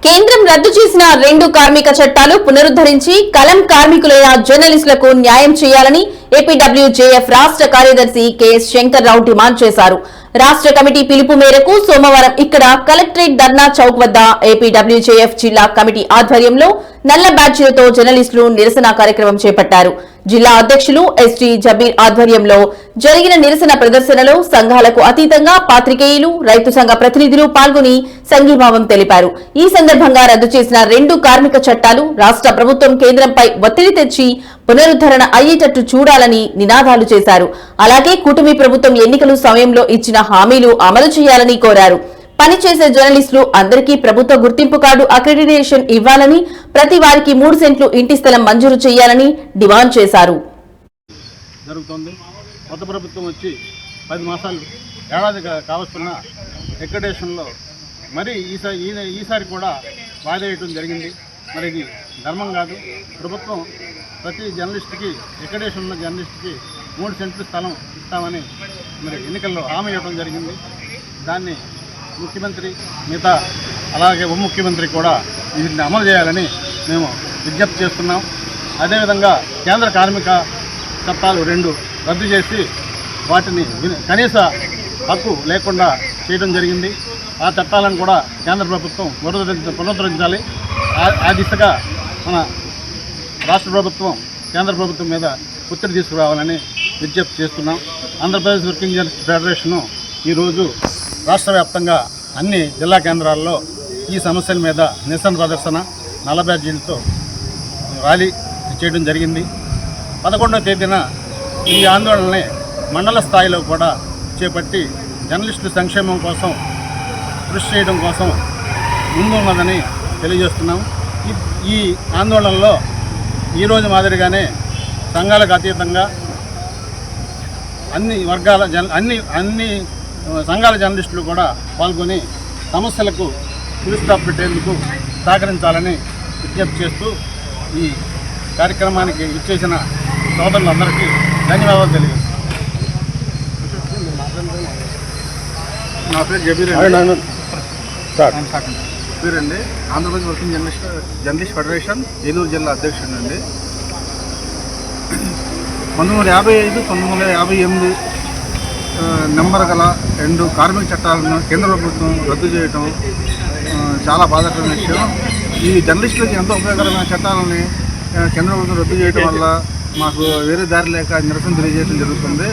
కేంద్రం రద్దు చేసిన 2 కార్మిక చట్టాలు పునరుద్ధరించి కలం కార్మికులైన జర్నలిస్టులకు న్యాయం చేయాలని ఏపీడబ్ల్యూజేఎఫ్ రాష్ట్ర కార్యదర్శి కెఎస్ శంకర్ రావు డిమాండ్ చేశారు. రాష్ట్ర కమిటీ పిలుపు మేరకు సోమవారం ఇక్కడ కలెక్టరేట్ ధర్నా చౌక్ వద్ద ఏపీడబ్ల్యూజేఎఫ్ జిల్లా కమిటీ ఆధ్వర్యంలో నల్ల బ్యాడ్జీలతో జర్నలిస్టులు నిరసన కార్యక్రమం చేపట్టారు. జిల్లా అధ్యక్షులు ఎస్టీ జబీర్ ఆధ్వర్యంలో జరిగిన నిరసన ప్రదర్శనలో సంఘాలకు అతీతంగా పాత్రికేయులు, రైతు సంఘ ప్రతినిధులు పాల్గొని సంఘీభావం తెలిపారు. ఈ సందర్భంగా రద్దు చేసిన 2 కార్మిక చట్టాలు రాష్ట్ర ప్రభుత్వం కేంద్రంపై ఒత్తిడి తెచ్చి పునరుద్ధరణ అయ్యేటట్టు చూడాలని నినాదాలు చేశారు. అలాగే కూటమి ప్రభుత్వం ఎన్నికల సమయంలో ఇచ్చిన హామీలు అమలు చేయాలని కోరారు. పనిచేసే జర్నలిస్టులు అందరికీ ప్రభుత్వ గుర్తింపు కార్డు అక్రెడిటేషన్ ఇవ్వాలని, ప్రతి వారికి 3 సెంట్లు ఇంటి స్థలం మంజూరు చేయాలని డిమాండ్ చేశారు. జరుగుతోంది. కొత్త ప్రభుత్వం వచ్చి 10 మాసాలు ఏడాది కావస్తున్న అక్రెడిటేషన్లో మరి ఈసారి కూడా వాయిదా వేయడం జరిగింది. మరి ఇది ధర్మం కాదు. ప్రభుత్వం ప్రతి జర్నలిస్టుకి అక్రెడిటేషన్ ఉన్న జర్నలిస్టుకి 3 సెంట్లు స్థలం ఇస్తామని మరి ఎన్నికల్లో హామీ ఇవ్వడం జరిగింది. దాన్ని ముఖ్యమంత్రి మిగతా అలాగే ఉప ముఖ్యమంత్రి కూడా వీటిని అమలు చేయాలని మేము విజ్ఞప్తి చేస్తున్నాం. అదేవిధంగా కేంద్ర కార్మిక చట్టాలు 2 రద్దు చేసి వాటిని కనీస హక్కు లేకుండా చేయడం జరిగింది. ఆ చట్టాలను కూడా కేంద్ర ప్రభుత్వం పునరుద్ధరించాలి. ఆ దిశగా మన రాష్ట్ర ప్రభుత్వం కేంద్ర ప్రభుత్వం మీద ఒత్తిడి తీసుకురావాలని విజ్ఞప్తి చేస్తున్నాం. ఆంధ్రప్రదేశ్ వర్కింగ్ జర్నలిస్ట్ ఫెడరేషను ఈరోజు రాష్ట్ర వ్యాప్తంగా అన్ని జిల్లా కేంద్రాల్లో ఈ సమస్యల మీద నిరసన ప్రదర్శన నల్ల బ్యాడ్జీలతో ర్యాలీ చేయడం జరిగింది. 11వ తేదీన ఈ ఆందోళనని మండల స్థాయిలో కూడా చేపట్టి జర్నలిస్టుల సంక్షేమం కోసం కృషి చేయడం కోసం ముందున్నదని తెలియజేస్తున్నాం. ఈ ఆందోళనలో ఈరోజు మాదిరిగానే సంఘాలకు అతీతంగా అన్ని వర్గాల అన్ని సంఘాల జర్నలిస్టులు కూడా పాల్గొని సమస్యలకు ఫుల్ స్టాప్ పెట్టేందుకు సహకరించాలని విజ్ఞప్తి చేస్తూ ఈ కార్యక్రమానికి ఇచ్చేసిన సోదరులందరికీ ధన్యవాదాలు తెలియజేస్తున్నాను. నా పేరు జబీర్ పేరండి. Andhra Pradesh working journalist federation Eluru జిల్లా అధ్యక్షుడు అండి. 1955, 1958 నెంబర్ గల 2 కార్మిక చట్టాలను కేంద్ర ప్రభుత్వం రద్దు చేయడం చాలా బాధాకరమైన విషయం. ఈ జర్నలిస్టులకు ఎంతో ఉపయోగకరమైన చట్టాలని కేంద్ర ప్రభుత్వం రద్దు చేయడం వల్ల మాకు వేరే దారి లేక నిరసన తెలియజేయడం జరుగుతుంది.